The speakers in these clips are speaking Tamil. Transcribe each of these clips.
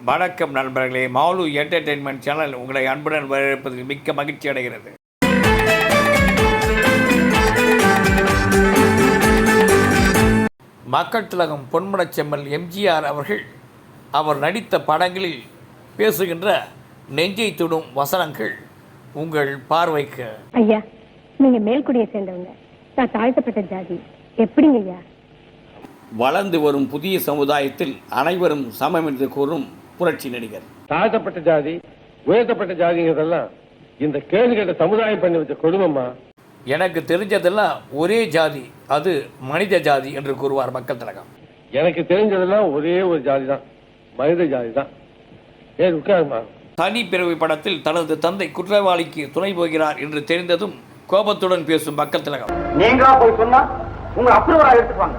வணக்கம் நண்பர்களே, மாலு என்டர்டெயின்மெண்ட் சேனல் உங்களை அன்புடன் வரவேற்பதில் மிக்க மகிழ்ச்சி அடைகிறது. மக்கள் திலகம் பொன்மனச் செம்மல் எம்ஜிஆர் அவர்கள் அவர் நடித்த படங்களில் பேசுகின்ற நெஞ்சை தொடும் வசனங்கள் உங்கள் பார்வைக்கு. ஐயா, நீங்க மேல்குடியை சேர்ந்தவங்க, நான் தாழ்த்தப்பட்ட ஜாதி, எப்படிங்க ஐயா? வளர்ந்து வரும் புதிய சமுதாயத்தில் அனைவரும் சமம் என்று கூறும் புரட்சி நடிகர். தாழ்த்தப்பட்ட ஜாதி, உயர்த்தப்பட்ட ஜாதிங்கிறதெல்லாம் இந்த கேள்வி கேட்ட சமுதாயம் பண்ணி வச்ச கொடுமைமா. எனக்கு தெரிஞ்சதெல்லாம் ஒரே ஜாதி, அது மனித ஜாதி என்று கூறுவார் மக்கள் திலகம். எனக்கு தெரிஞ்சதெல்லாம் ஒரே ஒரு ஜாதி தான், மனித ஜாதி தான். ஏன் உட்காருமா. தனி பிறவி படத்தில் தனது தந்தை குற்றவாளிக்கு துணை போகிறார் என்று தெரிந்ததும் கோபத்துடன் பேசும் மக்கள் திலகம். நீங்களா போய் சொன்னா உங்களை அப்ரூவரா எடுத்துப்பாங்க,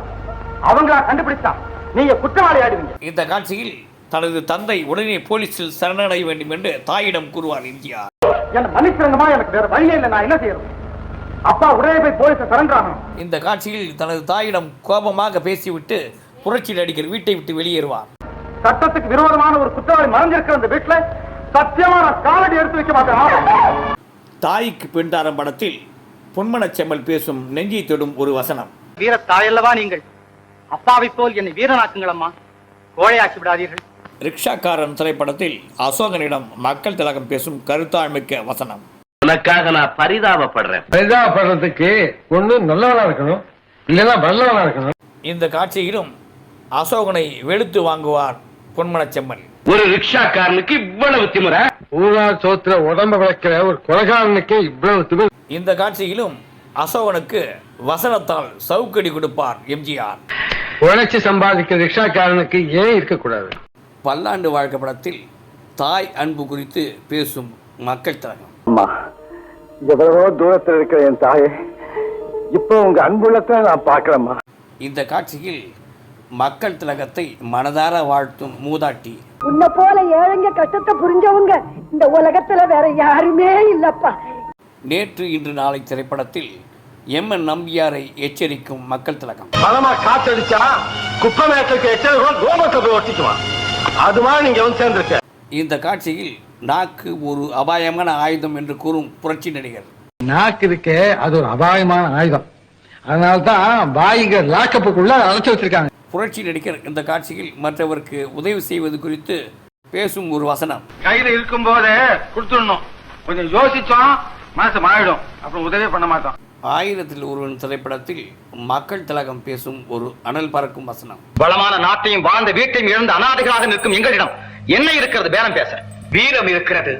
அவங்களா கண்டுபிடிச்சா நீங்க குற்றவாளி ஆடுவீங்க. இந்த காட்சியில் தனது தந்தை உடனே போலீசில் சரணடைய வேண்டும் என்று தாயிடம் கூறுவார் எம்ஜிஆர். என்ன மன்னிச்சிருங்கம்மா, எனக்கு வேற வழியே இல்லை, நான் என்ன செய்யணும்? அப்பா உடனே போய் போலீஸை சரண்டர் ஆகணும். இந்த காட்சியில் தனது தாயிடம் கோபமாக பேசிவிட்டு புரட்சி நடிகர் வீட்டை விட்டு வெளியேறுவார். சட்டத்துக்கு விரோதமான ஒரு குற்றவாளி மறைஞ்சிருக்கிற அந்த வீட்டுல சத்தியமா நான் காலடி எடுத்து வைக்க மாட்டேன். தாய்க்கு பின்தாரம் படத்தில் பொன்மனச் செம்மல் பேசும் நெஞ்சை தொடும் ஒரு வசனம். வீர தாயல்லவா நீங்கள், அப்பாவை போல் என்னை வீரனாக்குங்களம்மா, கோழையாக்கி விடாதீர்கள். ரிக்ஷாக்காரன் திரைப்படத்தில் அசோகனிடம் மக்கள் திலகம் பேசும் கருத்தாழ்மிக்க வசனம். உனக்காக நான் பரிதாபப்படுறேன். பரிதாபப்படுறதுக்கு ஒண்ணு நல்லவனா இருக்கணும், இல்லைன்னா வல்லவனா இருக்கணும். இந்த காட்சியிலும் அசோகனை வெளுத்து வாங்குவார் பொன்மனச் செம்மல். ஒரு ரிக்ஷாக்காரனுக்கு இவ்வளவு திமிர, ஊரா சோத்துல உடம்ப வளர்க்கிற ஒரு கொலகாரனுக்கு இவ்வளவு திமிர. இந்த காட்சியிலும் அசோகனுக்கு வசனத்தால் சவுக்கடி கொடுப்பார் எம்ஜிஆர். உழைச்சி சம்பாதிக்கிற ரிக்ஷாக்காரனுக்கு ஏன் இருக்கக்கூடாது? பல்லாண்டு வாழ்க்கை படத்தில் தாய் அன்பு குறித்து பேசும் மக்கள் திலகம். அம்மா, எவ்வளவோ தூரத்தில் இருக்கிற என் தாயே இப்போ உங்க அன்புள்ளத்தை நான் பார்க்கிறேம்மா. இந்த காட்சியில் மக்கள் திலகத்தை மனதார வாழ்த்தும் மூதாட்டி. உன்னை போல ஏழைங்க கஷ்டத்தை புரிஞ்சவங்க இந்த உலகத்துல வேற யாருமே இல்லப்பா. நேற்று இன்று நாளை திரைப்படத்தில் எம்என் நம்பியாரை எச்சரிக்கும் மக்கள் திலகம். பலமா காத்தடிச்சா குப்பமேட்டுக்கு எச்சரிக்கை கோபத்தை போய் ஒட்டிக்குவான். அது மாதிரி நீங்க வந்து சேர்ந்துருக்க. இந்த காட்சியில் நாக்கு ஒரு அபாயமான ஆயுதம் என்று கூறும் புரட்சி நடிகர். நாக்கு இருக்கே, அது ஒரு அபாயமான ஆயுதம். அதனால்தான் பாய்ங்க லாக்கப்புக்குள்ள அழைச்சி வச்சிருக்காங்க. புரட்சி நடிகர் இந்த காட்சியில் மற்றவருக்கு உதவி செய்வது குறித்து பேசும் ஒரு வசனம். கையில இருக்கும் போதே கொடுத்துடணும், கொஞ்சம் யோசிச்சோம் மனசு மாறிடும், அப்புறம் உதவி பண்ண மாட்டோம். ஆயிரத்தில் ஒருவன் திரைப்படத்தில் மக்கள் திலகம் பேசும் ஒரு அனல் பறக்கும் வசனம். பலமான நாட்டையும் வாழ்ந்த வீட்டையும் இழந்த அநாதைகளாக நிற்கும் எங்களிடம் என்ன இருக்கிறது பேரம் பேச? வீரம் இருக்கிறது.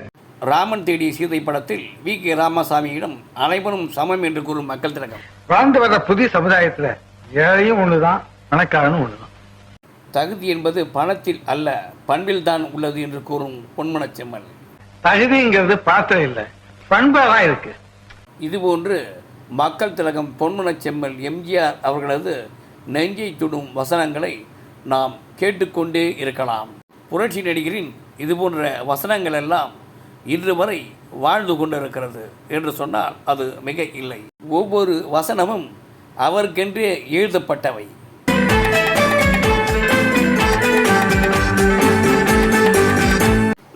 ராமன் தேடிய சீதை படத்தில் வி.கே. ராமசாமியிடம் அனைவரும் சமம் என்று கூறும் மக்கள் திலகம். வாழ்ந்து வர்ற புதிய சமுதாயத்துல ஏழையும் ஒண்ணுதான், பணக்காரனும் ஒண்ணுதான். தகுதி என்பது பணத்தில் அல்ல, பண்பில் தான் உள்ளது என்று கூறும் பொன்மனச் செம்மல். தகுதிங்கிறது பாத்திரம் இல்லை, பண்பாதான் இருக்கு. இதுபோன்று மக்கள் திலகம் பொன்மனச் செம்மல் எம்ஜிஆர் அவர்களது நெஞ்சை தொடும் வசனங்களை நாம் கேட்டுக்கொண்டே இருக்கலாம். புரட்சி நடிகரின் இதுபோன்ற வசனங்கள் எல்லாம் இன்று வரை வாழ்ந்து கொண்டிருக்கிறது என்று சொன்னால் அது மிக இல்லை. ஒவ்வொரு வசனமும் அவருக்கென்றே எழுதப்பட்டவை.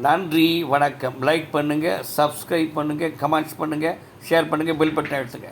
நன்றி, வணக்கம். லைக் பண்ணுங்கள், சப்ஸ்கிரைப் பண்ணுங்கள், கமெண்ட்ஸ் பண்ணுங்கள், ஷேர் பண்ணுங்கள், பெல் பட்டன் அழுத்துங்க.